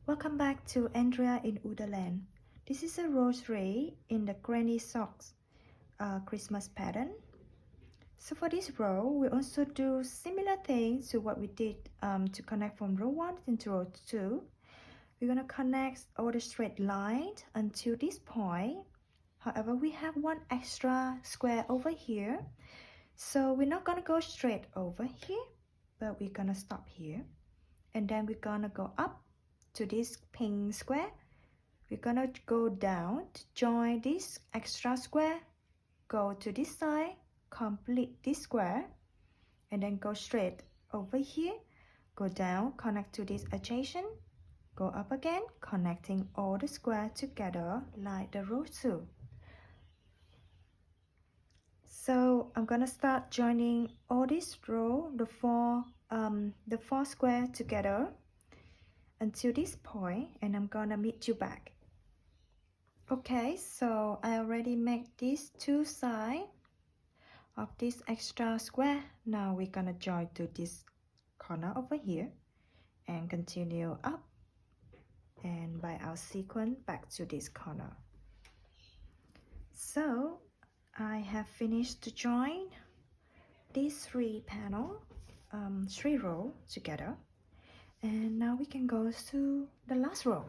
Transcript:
Welcome back to Andrea in Wonderland. This is a rosary in the Granny Socks Christmas pattern. So for this row, we also do similar things to what we did to connect from row 1 into row 2. We're going to connect all the straight lines until this point. However, we have one extra square over here. So we're not going to go straight over here, but we're going to stop here. And then we're going to go up to this pink square. We're gonna go down to join this extra square, go to this side, complete this square, and then go straight over here, go down, connect to this adjacent, go up again, connecting all the square together like the row 2. So I'm gonna start joining all this row, the four square together until this point, and I'm gonna meet you back. Okay, so I already made these two sides of this extra square. Now we're gonna join to this corner over here and continue up and by our sequence back to this corner. So I have finished to join these three row together, and now we can go to the last row.